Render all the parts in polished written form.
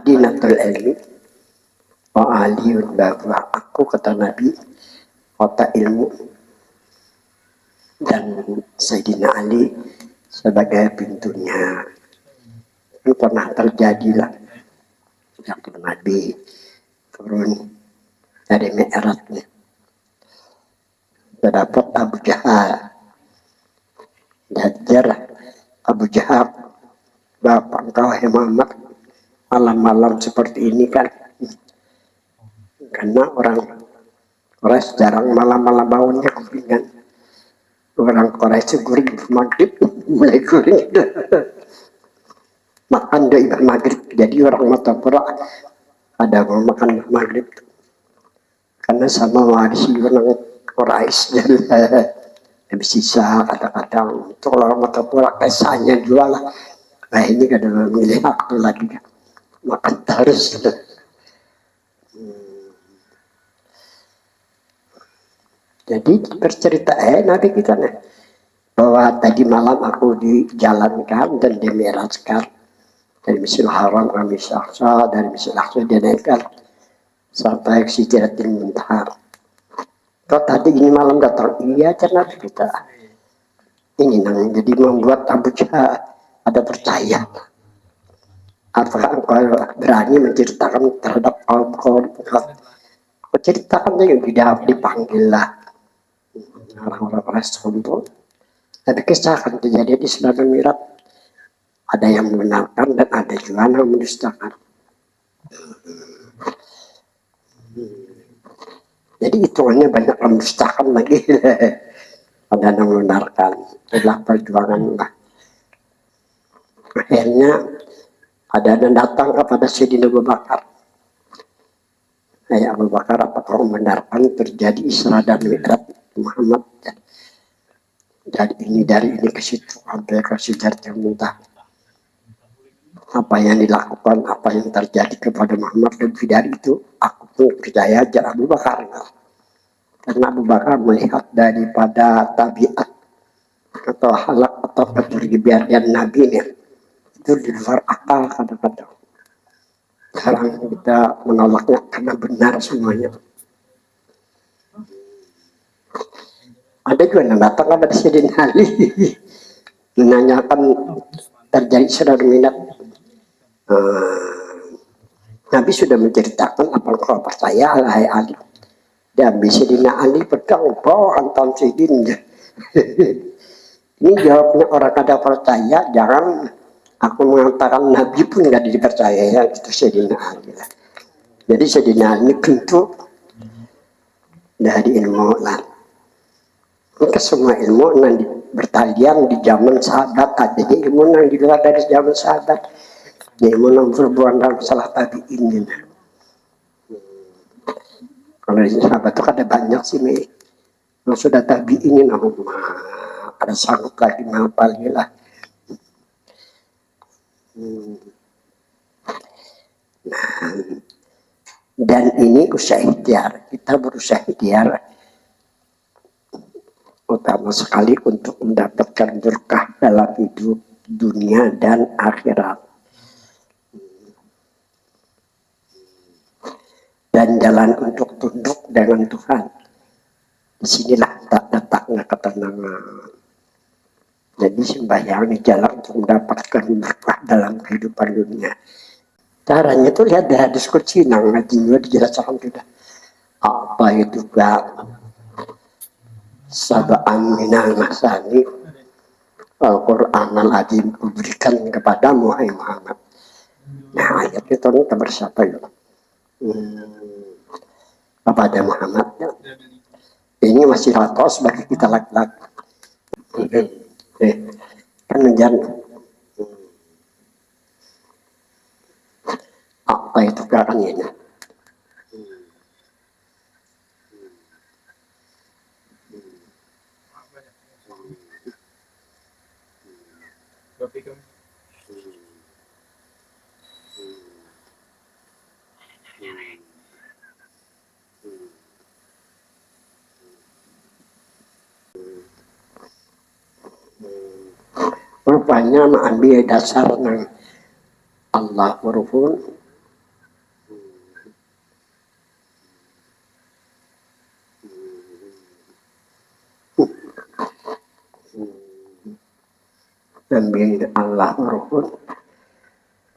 Dinatul ilmi wa aliyun, bahwa aku kata Nabi kota ilmu dan Sayyidina Ali sebagai pintunya. Itu pernah terjadi lah yang Nabi turun dari Mi'raj nih. Terdapat Abu Jahal. Dajar Abu Jahal, bapak engkau Muhammad malam-malam seperti ini kan, karena orang Quraisy jarang malam-malam bangunnya kupingan. Orang Quraisy guring maghrib mulai guring makan dari maghrib. Jadi orang Matapura ada mau makan maghrib karena sama warisi orang Quraisy jadi habis sisa kadang-kadang untuk orang Matapura kesanya jual lah. Nah ini kadang milih waktu lagi makan terus. Jadi bercerita nanti kita nih bahwa tadi malam aku dijalankan dan dimirajkan dari Masjidil Haram ke Masjidil Aqsa, dari Masjidil Aqsa dinaikkan sampai ke Sidratil Muntaha. Kau tadi ini malam datang, iya karena kita ini nang jadi membuat Abu Jahal ada percaya. Apakah engkau berani menceritakan terhadap kaum kau ceritakan yang tidak dipanggil lah orang-orang Rasul. Tapi kisahkan kejadian di Isra dan Mi'raj. Ada yang membenarkan dan ada juga yang mendustakan. Jadi hitungannya banyak mendustakan lagi. Ada yang membenarkan. Itulah perjuangan lah. Akhirnya ada yang datang kepada Sayyidina Abu Bakar. Abu Bakar, apakah membenarkan terjadi Isra dan Mi'raj Muhammad? Dari ini ke situ sampai ke Sidratil Muntaha. Apa yang dilakukan, apa yang terjadi kepada Muhammad lebih dari itu, aku pun percaya aja Abu Bakar. Karena Abu Bakar melihat daripada tabiat atau halak atau kepribadian Nabi nya itu di luar akal kadang-kadang. Sekarang kita menolaknya karena benar semuanya. Ada juga yang datang kepada Sayyidina Ali menanyakan terjadi Isra dan Mi'raj. Nabi sudah menceritakan apa kau percaya hai Ali. Dan Sayyidina Ali pegang bawa antam Sayyidina. Ini jawabnya orang kada percaya, jangan aku mengatakan Nabi pun tidak dipercaya ya, itu Sayyidina Ali. Jadi Sayyidina Ali bentuk dari ilmu lah. Maka semua ilmu yang bertalian di zaman sahabat, ada ilmu yang di luar dari zaman sahabat, ilmu yang berhubungan dalam salah tabi'in. Kalau di sahabat itu ada banyak sih nih, yang sudah tabi'in ada sanggup lagi ngapalnya lah. Nah, dan ini usaha ikhtiar, kita berusaha ikhtiar utama sekali untuk mendapatkan berkah dalam hidup dunia dan akhirat. Dan jalan untuk tunduk dengan Tuhan. Disinilah letaknya ketenangan. Jadi sembahyang di jalan untuk mendapatkan berkah dalam kehidupan dunia. Caranya itu lihat di hadis qudsi nang ngaji juga dijelaskan sudah. Apa itu gak sab'an minal masani Al-Quran al-Azim kuberikan kepadamu hai Muhammad. Nah ayat itu kita bersapa ya. Kepada Muhammad ya. Ini masih ratos bagi kita laki-laki. Kan menjadi apa itu caranya? Rupanya mengambil dasar nang Allah berfirman Nabi Allah Ruhun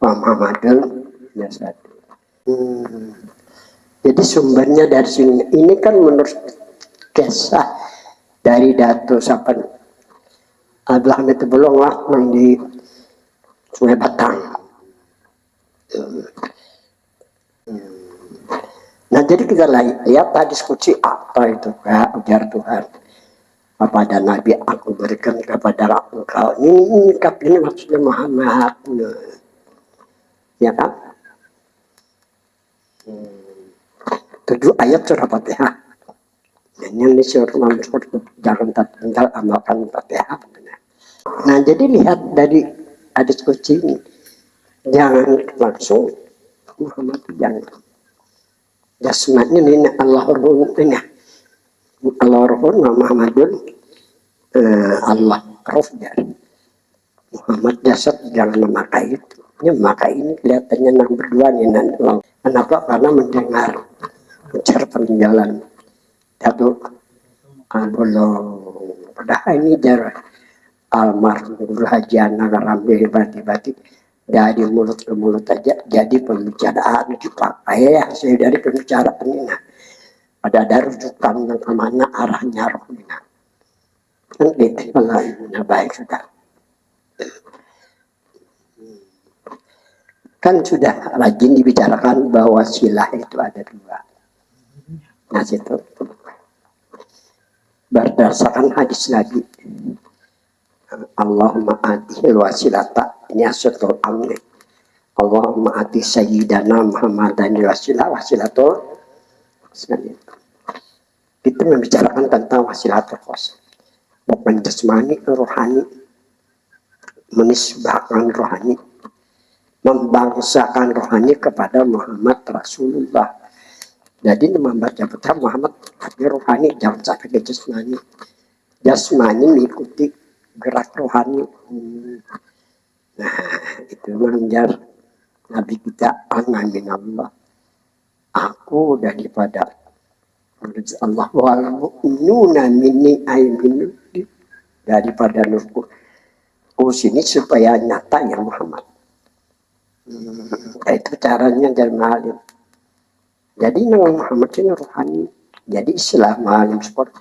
wa Muhammadun Jasad. Jadi sumbernya dari sini. Ini kan menurut kisah dari Dato Sapan Abdullah Hamid Bulong yang di Sungai Batang. Nah jadi kita lihat hadis qudsi apa itu ujar Tuhan kepada Nabi, aku berikan kepada engkau ini maksudnya Muhammad, ya kan? 7 ayat surah Fatihah. Ini surah jangan tinggal amalkan Fatihah. Nah jadi lihat dari hadis qudsi ini, jangan langsung Muhammad, jangan jasmani ini Allah ini Allah Rahun Muhammadun Allah Rafjar Muhammad jasad, jangan memakai itu. Ini memakai ini kelihatannya nang berdua nih nanti. Kenapa? Karena mendengar ucar peninggalan Dato Abolong. Padahal ini jar almarhum Guru Haji Anak Rambil bati-bati dari mulut ke mulut aja jadi pembicaraan dipakai ya saya dari pembicaraan ini. Nah, ada rujukan yang kemana arahnya roh ini. Kan gitu, nah baik sudah. Kan sudah rajin dibicarakan bahwa silah itu ada 2. Nah situ berdasarkan hadis Nabi Allahumma atihil wasilata, ini asyatul amni, Allahumma atih sayyidana Muhammadan wasilatul. Kita membicarakan tentang wasilatul khos, bukan jasmani, rohani, menisbahkan rohani, membangsakan rohani kepada Muhammad Rasulullah. Jadi membaca putra Muhammad tapi rohani, jangan sampai ke jasmani. Jasmani mengikuti gerak rohani. Nah itu mengajar Nabi kita, ana minallah, aku daripada Allah wal mu'minuna minni ayminu, daripada nurku. Sini supaya nyata ya Muhammad. Itu caranya dari malim. Jadi Nabi Muhammad ini rohani. Jadi istilah malim seperti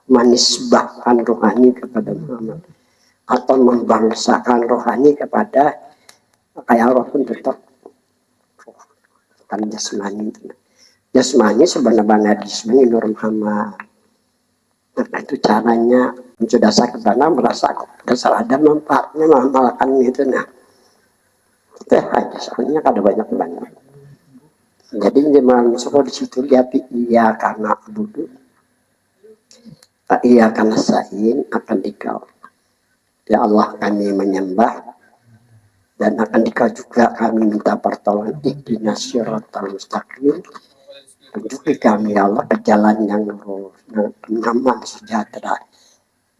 menisbahkan rohani kepada Muhammad atau membangsakan rohani kepada kayak roh pun tetap kan jasmani. Jasmani sebenarnya disebut Nur Muhammad. Nah itu caranya sudah sakit karena merasa dasar ada manfaatnya mengamalkan itu. Nah itu aja soalnya ada banyak. Jadi jemaah di situ lihat iya karena budu, iya karena sain akan dikau. Ya Allah kami menyembah dan akan dikau juga kami minta pertolongan ihdinas siratal mustaqim. Tunjuki kami ya Allah ke jalan yang lurus, nyaman, sejahtera.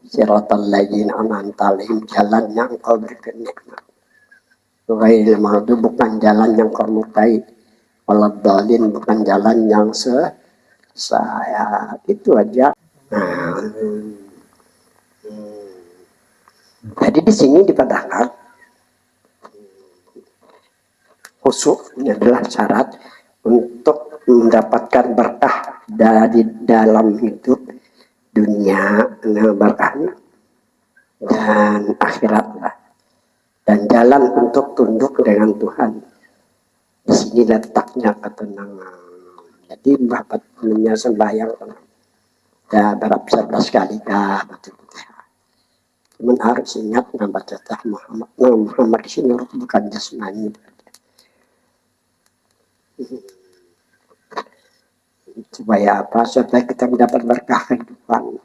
Siratal ladzina an'amta alaihim, jalan yang kau berikan nikmat. Ghairil maghdubi, bukan jalan yang kau murkai. Waladhdallin, bukan jalan yang saya itu aja. Nah, jadi di sini dikatakan khusyuk ini adalah syarat untuk mendapatkan berkah dari dalam hidup dunia, berkahnya dan akhirat, dan jalan untuk tunduk dengan Tuhan. Di sini letaknya ketenangan. Jadi bapak punya sembahyang ya berapa 11 kali dah betul-betul. Cuman harus ingat baca Muhammad. Muhammad di sini bukan jasmani. Supaya apa? Supaya kita mendapat berkah kehidupan.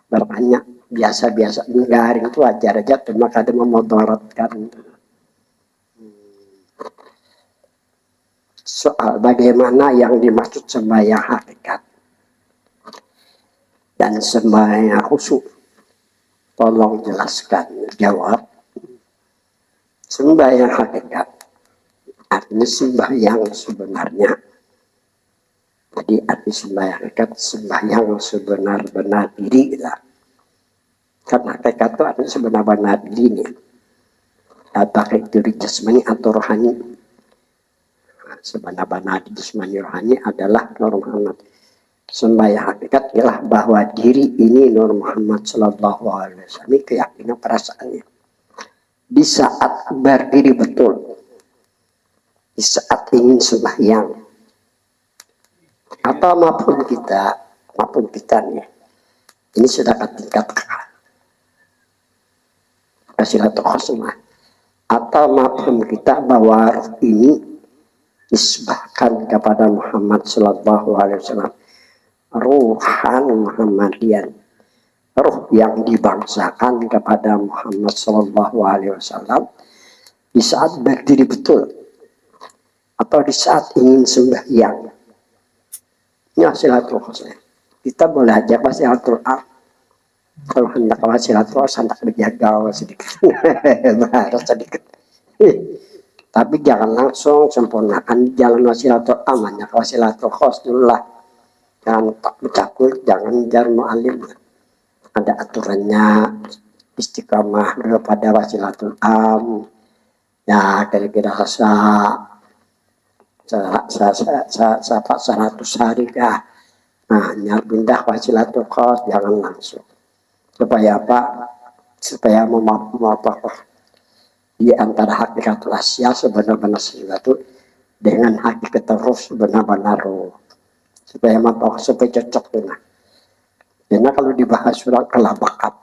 Berbanyak biasa-biasa garing itu wajar aja, cuma kadang memudaratkan. Soal bagaimana yang dimaksud sembahyang hakikat dan sembahyang khusyuk, tolong jelaskan. Jawab, sembahyang hakikat artinya sembahyang sebenarnya. Jadi arti sembahyang hakikat, sembahyang sebenar-benar diri kita. Kan hakikat itu artinya sebenar-benar diri nih. baik itu jasmani atau rohani. Sebenar-benar jasmani rohani adalah Nur Muhammad. Sembahyang hakikat ialah bahwa diri ini Nur Muhammad Sallallahu Alaihi Wasallam. Ini keyakinan perasaannya. Di saat berdiri betul, di saat ingin sembahyang, atau maupun kita nih, ini sudah tingkat Silatul Khosmah, atau maupun kita bahwa ini disebahkan kepada Muhammad Sallallahu Alaihi Wasallam, ruhan Muhammadian, ruh yang dibangsakan kepada Muhammad Sallallahu Alaihi Wasallam di saat berdiri betul atau di saat ingin sembahyang. Ini silatul khosmah. Kita boleh aja pas silatul kalau hendak silatul hendak berjaga sedikit, harus sedikit. Tapi jangan langsung sempurnakan jalan wasilatul amannya wasilatul khos dulu lah. Jangan tak bercakul, jangan jar mu'alim. Ada aturannya, istiqamah dulu pada wasilatul am. Ya kira-kira 100 hari kah. Nah, pindah wasilatul khos, jangan langsung. Supaya apa? Supaya memapakoh di antara hakikat asya sebenar-benar sesuatu dengan hakikat terus benar-benar supaya mantap, supaya cocok dengan. Karena kalau dibahas surat kelabakan,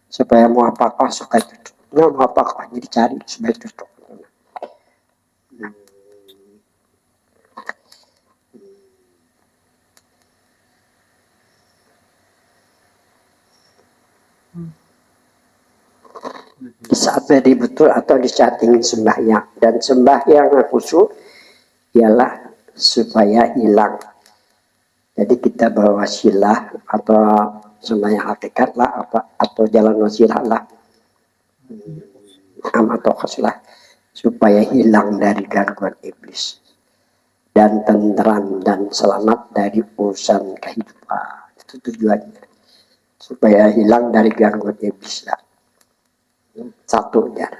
supaya mau apakah supaya cocok, nggak mau apakah jadi cari supaya cocok. Di saat tadi betul atau di saat ingin sembahyang, dan sembahyang khusyuk ialah supaya hilang. Jadi kita berwasilah atau sembahyang hakikat lah atau jalan wasilah lah atau khaslah supaya hilang dari gangguan iblis dan tenteram dan selamat dari urusan kehidupan. Itu tujuannya, supaya hilang dari gangguan iblis lah. Satu ya.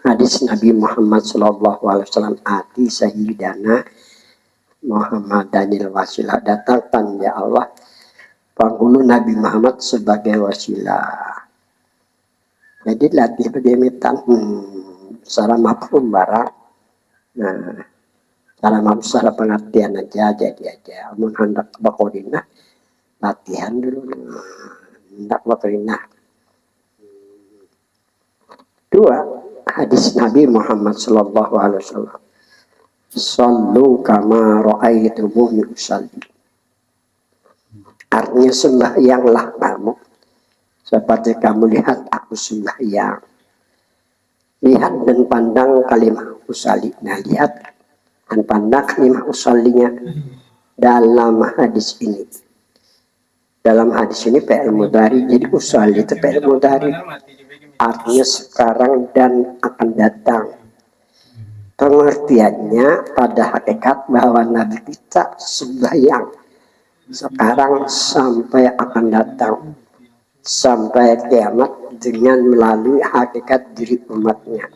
Hadis Nabi Muhammad Sallallahu Alaihi Wasallam ati sayyidana Muhammad Daniel wasilah, datangkan ya Allah penghulu Nabi Muhammad sebagai wasilah. Jadi latih pedemitan secara mafhum barang. Nah, secara pengertian aja jadi aja. Amun hendak bakorina latihan dulu. Hendak bakorina. Dua, hadis Nabi Muhammad Sallallahu Alaihi Wasallam. Sallu kama ra'aitumuni usalli. Artinya sembahyanglah kamu seperti kamu lihat aku sembahyang. Lihat dan pandang kalimat usalli. Nah, lihat dan pandang kalimat usallinya dalam hadis ini. Dalam hadis ini fi'il mudhari, jadi usalli itu fi'il mudhari. Artinya sekarang dan akan datang. Pengertiannya pada hakikat bahwa Nabi kita sembahyang sekarang sampai akan datang sampai kiamat dengan melalui hakikat diri umatnya.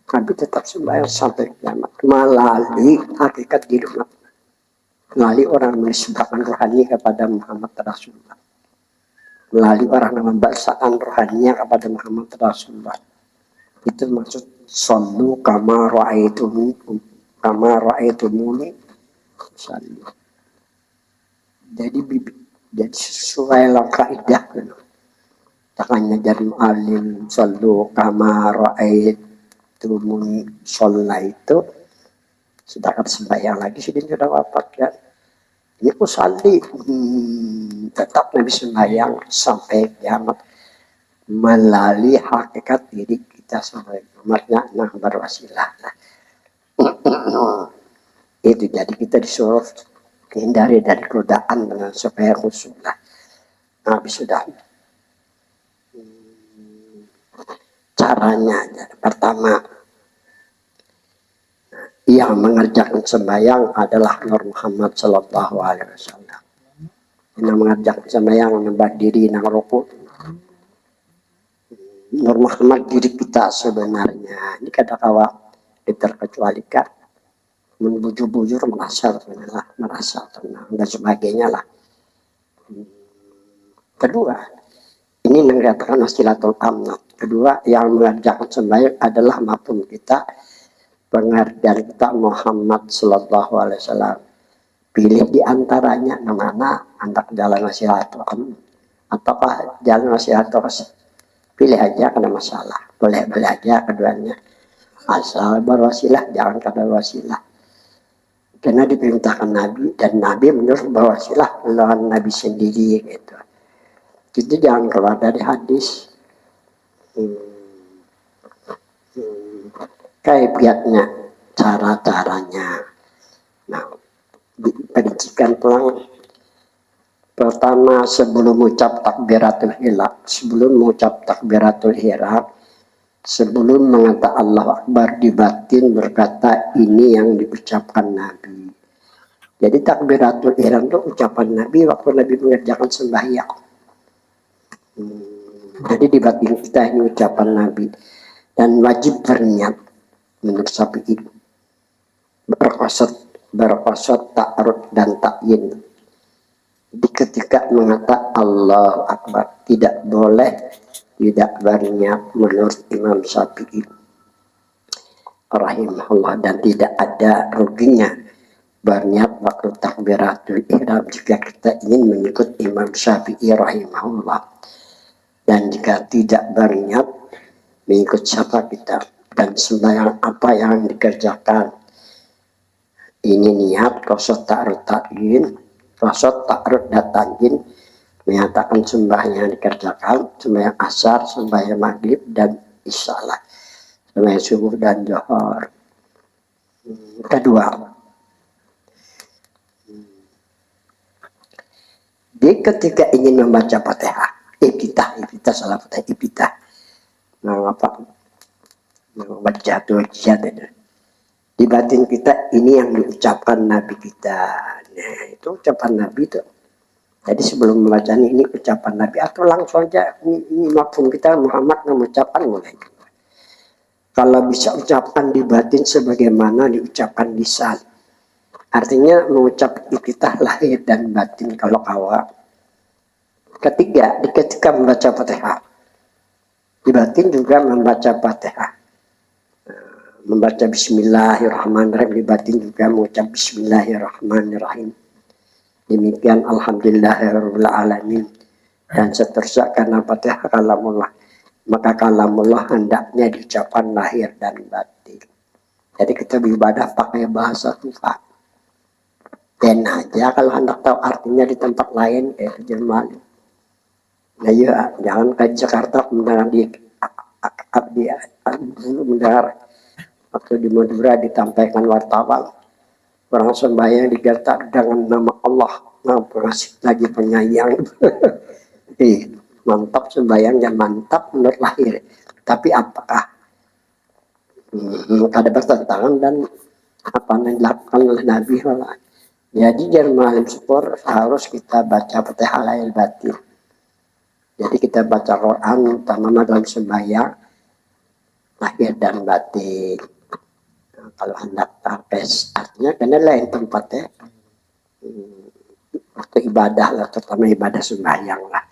Nabi tetap sembahyang sampai kiamat melalui hakikat diri umat, melalui orang menisbahkan rohani kepada Muhammad Rasulullah, melalui orang yang membahasakan rohaninya kepada Muhammad Rasulullah. Itu maksud sallu kama ra'aitumuni sallu. Jadi sesuai kaidah kan. Takanya jadi alim sallu kama ra'aitumuni shalla itu sedangkan sembahyang lagi sudah wafat kan. Ini usalli tetap Nabi sembahyang sampai kiamat melalui hakikat diri kita sebagai umatnya, nah berwasilah. Itu jadi kita disuruh hindari dari godaan dengan supaya khusyuk lah. Nah, sudah caranya pertama yang mengerjakan sembahyang adalah Nur Muhammad Sallallahu Alaihi Wasallam. yang mengajak sembahyang nambah diri nang rukuk. Nur Muhammad diri kita sebenarnya ini kadang-kala diterkecualikan, membujur-bujur merasa tenang dan sebagainya lah. Kedua, ini mengatakan wasilatul amnat. Kedua, yang mengerjakan sembahyang adalah mafhum kita, pengertian kita Muhammad Sallallahu Alaihi Wasallam. Pilih di antaranya mana antak jalan wasilatul amnat ataukah jalan wasilatul, pilih aja karena masalah. Boleh aja keduanya. Asal berwasilah, jangan kada wasilah. Karena diperintahkan Nabi dan Nabi menurut berwasilah lawan Nabi sendiri gitu. Itu jangan keluar dari hadis. Kaifiatnya, cara-caranya. Nah, perincikan pulang. Pertama, sebelum mengucap takbiratul ihram, sebelum mengatakan Allahu Akbar di batin berkata ini yang diucapkan Nabi. Jadi takbiratul ihram itu ucapan Nabi waktu Nabi mengerjakan sembahyang. Jadi di batin kita ini ucapan Nabi dan wajib berniat menurut Syafi'i berqasad ta'arud dan ta'yin. Di ketika mengatakan Allahu Akbar tidak boleh tidak berniat menurut Imam Syafi'i rahimahullah, dan tidak ada ruginya berniat waktu takbiratul ihram jika kita ingin mengikut Imam Syafi'i rahimahullah. Dan jika tidak berniat mengikut siapa kita dan sembahyang apa yang dikerjakan, ini niat qasad ta'arud ta'yin, qasad ta'arud dan ta'yin, menyatakan sembahyang yang dikerjakan, sembahyang asar, sembahyang maghrib dan isya lah, sembahyang subuh dan zuhur. Kedua, di ketika ingin membaca Fatihah, ibtitah salah Fatihah ibtitah. Nah, apa? Membaca tujuan itu. Di batin kita ini yang diucapkan Nabi kita. Nah, itu ucapan Nabi itu. Jadi sebelum membaca ini ucapan Nabi atau langsung aja ini mafhum kita Muhammad mengucapkan mulai. Kalau bisa ucapkan di batin sebagaimana diucapkan lisan. Artinya mengucap ibtitah lahir dan batin kalau kawa. Ketiga, ketika membaca Fatihah, di batin juga membaca Fatihah, membaca Bismillahirrahmanirrahim, di batin juga mengucap Bismillahirrahmanirrahim. Demikian Alhamdulillahirabbil alamin dan seterusnya, karena Fatihah kalamullah, maka kalamullah hendaknya diucapkan lahir dan batin. Jadi kita beribadah pakai bahasa Tuhan. Dan aja kalau hendak tahu artinya di tempat lain kayak terjemahan. Nah ya, jangan ke Jakarta mendengar mendengar waktu di Madura ditampaikan wartawan orang sembahyang digertak dengan nama Allah, nah pengasih lagi penyayang. Mantap sembahyangnya, mantap menurut lahir, tapi apakah ada bertentangan dan apa yang dilakukan oleh Nabi? Jadi jangan syukur harus kita baca Fatihah lahir batin. Jadi kita baca Quran utama dalam sembahyang lahir dan batin. Nah, kalau hendak tapes artinya karena lain tempatnya waktu ibadah lah, terutama ibadah sembahyang lah.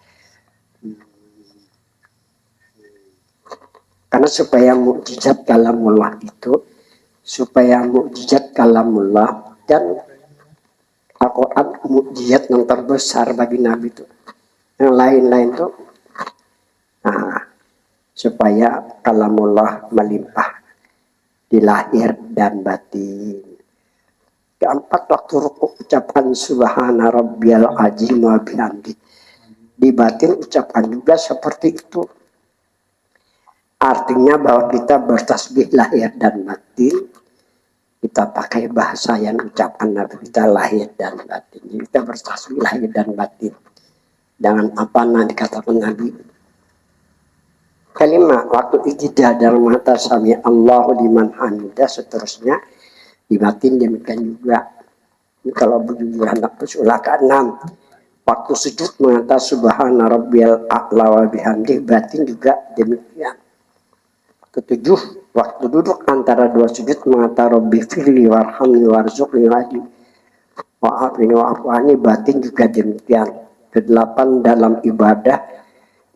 Karena supaya mukjizat kalamullah itu, supaya mukjizat kalamullah dan Al-Quran mukjizat yang terbesar bagi Nabi itu. Yang lain-lain tuh, nah, supaya kalamullah melimpah di lahir dan batin. Keempat, waktu rukuk ucapkan subhana rabbiyal azim wa bihamdi. Di batin ucapkan juga seperti itu. Artinya bahwa kita bertasbih lahir dan batin. Kita pakai bahasa yang ucapan Nabi kita lahir dan batin. Jadi kita bertasbih lahir dan batin. Dengan apa yang dikatakan Nabi. Kalimat waktu ijtidah dalam mata sami Allahu liman hamidah, seterusnya di batin demikian juga. Kalau bujur hendak bersulah ke-6 Waktu sujud mengatakan subhana rabbiyal a'la wa bihamdi, batin juga demikian. Ketujuh, waktu duduk antara dua sujud mengatakan rabbi firli warhamni warzuqni wahdi wa'afini wa'afani, batin juga demikian. Kedelapan, dalam ibadah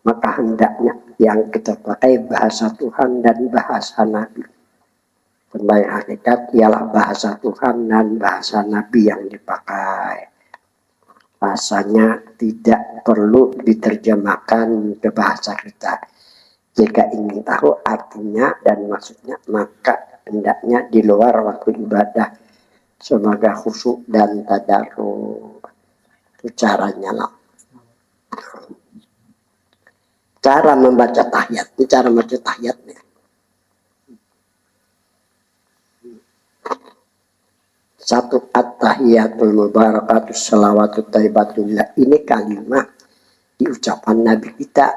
maka hendaknya yang kita pakai bahasa Tuhan dan bahasa Nabi. Tentang hakikat ialah bahasa Tuhan dan bahasa Nabi yang dipakai. Bahasanya tidak perlu diterjemahkan ke bahasa kita. Jika ingin tahu artinya dan maksudnya, maka hendaknya di luar waktu ibadah. Semoga khusyuk dan tadarruk. Itu caranya lah. Cara membaca tahiyat. Ini cara membaca tahiyatnya. Satu, at-tahiyatul mubarakatus salawatut thayyibatullah. Ini kalimat diucapan Nabi kita.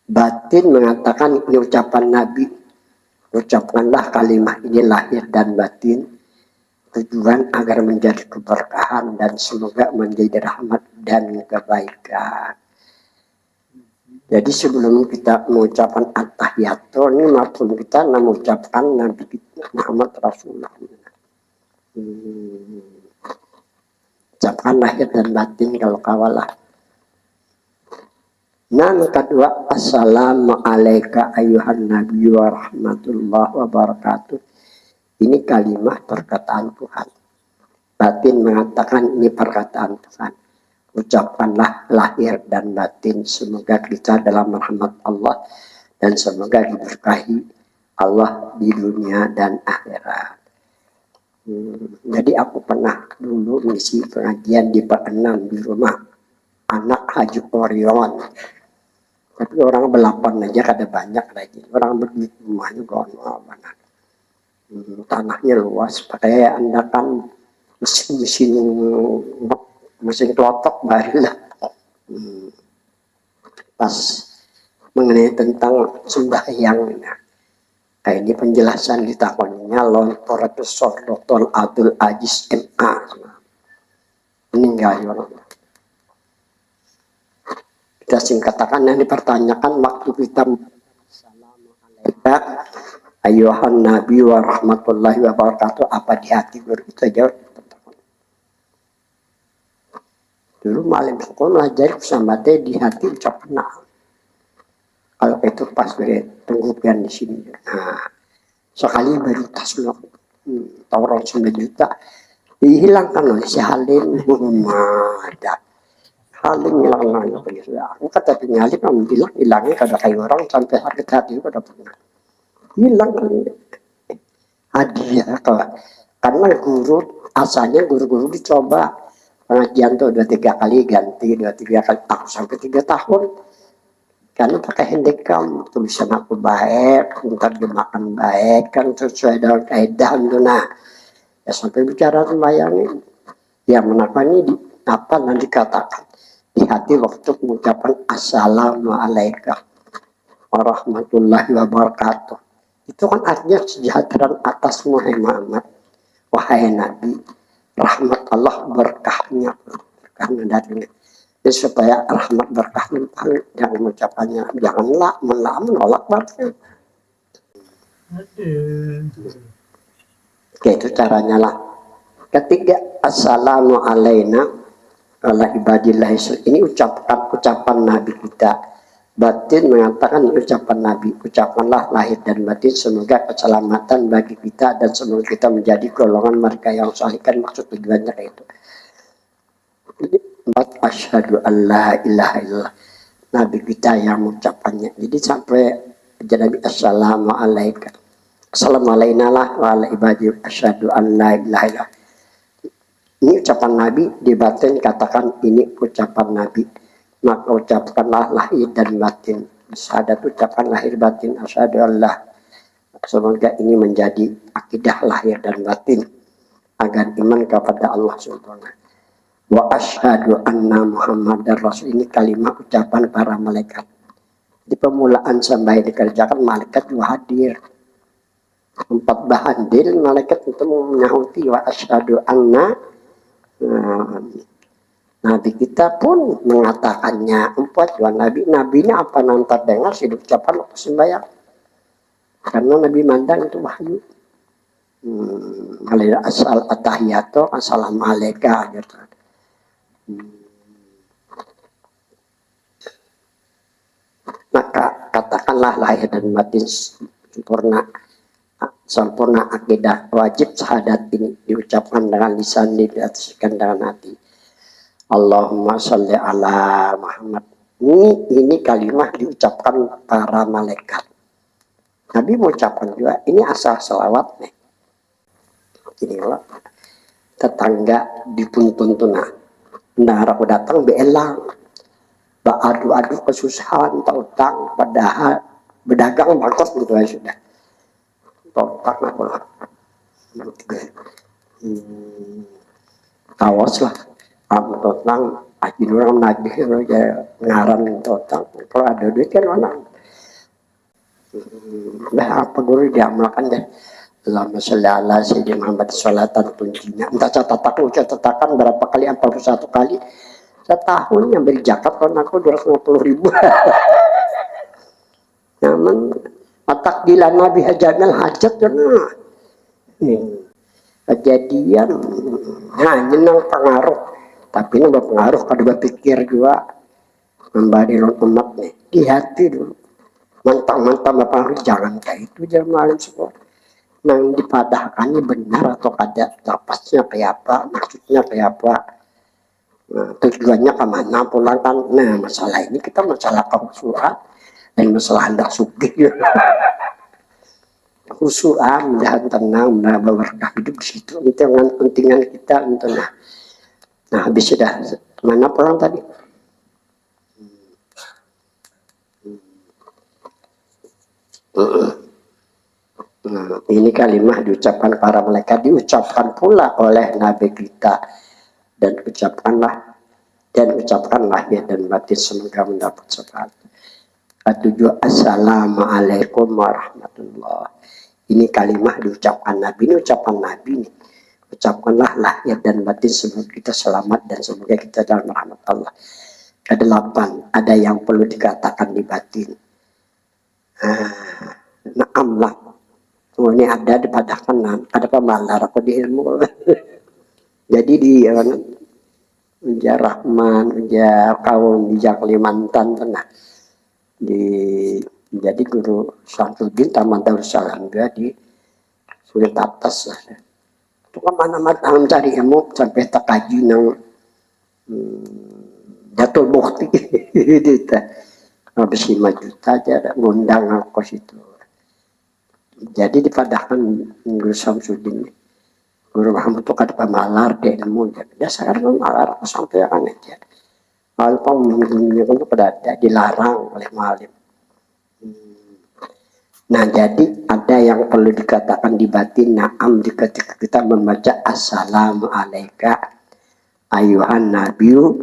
Batin mengatakan ini ucapan Nabi. Ucapkanlah kalimat ini lahir dan batin. Tujuan agar menjadi keberkahan dan semoga menjadi rahmat dan kebaikan. Jadi sebelum kita mengucapkan at-tahiyatu, ini maksud kita mengucapkan Nabi kita Muhammad Rasulullah. Ucapkan lahir dan batin kalau kawalah. Yang kedua, assalamualaikum ayuhan nabi wa rahmatullahi wa barakatuh. Ini kalimat perkataan Tuhan. Batin mengatakan ini perkataan Tuhan. Ucapkanlah lahir dan batin, semoga kita dalam rahmat Allah dan semoga diberkahi Allah di dunia dan akhirat. Jadi aku pernah dulu mengisi pengajian di Pak Enam di rumah anak Haji Orion. Tapi orang belapan aja kada banyak lagi. Orang begitu rumahnya gono banget. Tanahnya luas, pakai andakan mesin klotok barulah. Pas mengenai tentang sembahyang, kayak ini penjelasan ditakoninya Lontoratus Sordotol Abdul Aziz MA meninggal orang. Kita singkatakan yang dipertanyakan waktu kita Assalamualaikum ayuhan nabi wa rahmatullahi wa barakatuh, apa di hati guru kita jawab. Dulu malam sekolah melajari sambatnya di hati ucap pernah. Kalau itu pas penggupian di sini. Nah, sekali baru tas loh. Tawaran 9 juta. Dihilangkan oleh si Halim. Ada. Halim hilang lagi. Aku kata penyalip kamu bilang hilangnya kada kayak orang sampai harga hati kada pernah. Hilang kan. Hadiah kalau karena guru asalnya guru-guru dicoba. Pengajian tuh 2-3 kali ganti, 2-3 kali aku sampai 3 tahun. Karena pakai handicam, tulisan aku baik, terjemahkan baik, kan sesuai dengan kaidah itu. Nah, ya sampai bicara sembahyang ya menakani di apa nanti katakan di hati waktu mengucapkan assalamualaikum warahmatullahi wabarakatuh. Itu kan artinya kesejahteraan atas Muhammad, wahai Nabi. Rahmat Allah berkahnya darinya. Jadi supaya rahmat berkah limpah, jangan mengucapkannya, janganlah menolak batin. Oke, itu caranya lah. Ketiga, assalamu alaina ala ibadillah. Ini ucapan Nabi kita. Batin mengatakan ucapan Nabi, ucapkanlah lahir dan batin semoga keselamatan bagi kita dan semoga kita menjadi golongan mereka yang salihkan, maksud tujuannya kayak itu. Jadi asyhadu alla ilaha illallah, Nabi kita yang mengucapkannya. Jadi sampai Nabi assalamualaikum assalamualaikum wa ala ibadi asyhadu alla ilaha illallah. Ini ucapan Nabi, di batin katakan ini ucapan Nabi. Maka ucapkanlah lahir dan batin. Syahadat ucapkan lahir batin. Asyhadu Allah. Semoga ini menjadi akidah lahir dan batin. Agar iman kepada Allah Subhanahu. Wa asyhadu anna Muhammadar Rasul. Ini kalimat ucapan para malaikat. Di pemulaan sampai dikerjakan malaikat juga hadir. 4 bahandil malaikat itu menyahuti wa asyhadu anna Nah, Nabi kita pun mengatakannya empat dua nabinya apa nanti dengar sih ucapan waktu sembahyang karena Nabi mandang itu wahyu. Asal atahiyato assalamualaikum gitu. Maka katakanlah lahir dan batin sempurna akidah wajib syahadat ini diucapkan dengan lisan, diataskan dengan hati. Allahumma sholli ala Muhammad. Ini kalimat diucapkan para malaikat. Nabi mengucapkan juga ini asal selawat nih. Ini kalau tetangga dipuntuntuna. Nah, aku datang beelang. Adu-adu kesusahan, utang, padahal berdagang bagus gitu ya sudah. Totak aku lah. Awas lah. Kamu tentang aji orang nagih ngaran tentang kalau ada duit kan mana apa guru diamalkan deh. Allahumma sholli ala sayyidina Muhammad sholatan tunjinya. Entah catatakan berapa kali, 41 kali setahun yang beri zakat kan aku 250.000. Namun atakdilan Nabi hajanal hajat kan kejadian nyenang pengaruh tapi ini berpengaruh kalau berpikir juga memberi umat nih di hati dulu mantap-mantap berpengaruh jangan kayak itu jangan malam semua yang dipadahkannya benar atau kada lapasnya kayak apa maksudnya kayak apa tujuannya kemana pulang kan nah masalah ini kita masalah kehusuan dan masalah hendak sugih khusuan dan tenang dan berkah hidup di situ itu yang pentingan kita untuk nah habis sudah mana pulang tadi nah, ini kalimat diucapkan para malaikat diucapkan pula oleh Nabi kita dan ucapkanlah ya dan batin semoga mendapat syafaat. Ketujuh assalamualaikum warahmatullah. Ini kalimat diucapkan Nabi, ini ucapan Nabi nih. Ucapkanlah lahir dan batin semoga kita selamat dan semoga kita dalam rahmat Allah. Kedelapan, ada yang perlu dikatakan di batin. Naamlah. Oh, ini ada dipadahkan, ada pemalar aku di ilmu. Jadi di Ujar Rahman, ujar kaum, ujar Kalimantan pernah. Jadi guru Syamsuddin Taman Darussalam juga di sulit atas itu kemana-mana mencari ilmu sampai tak kaji nang jatuh bukti itu habis 5 juta aja ada ngundang aku situ jadi dipadahkan guru Syamsuddin guru Muhammad itu kata pemalar deh ilmu dasar pemalar aku sampai kan aja kalau pemimpinnya itu pada dilarang oleh malim. Nah jadi ada yang perlu dikatakan di batin naam ketika kita membaca assalamualaikum ayuhan nabiyu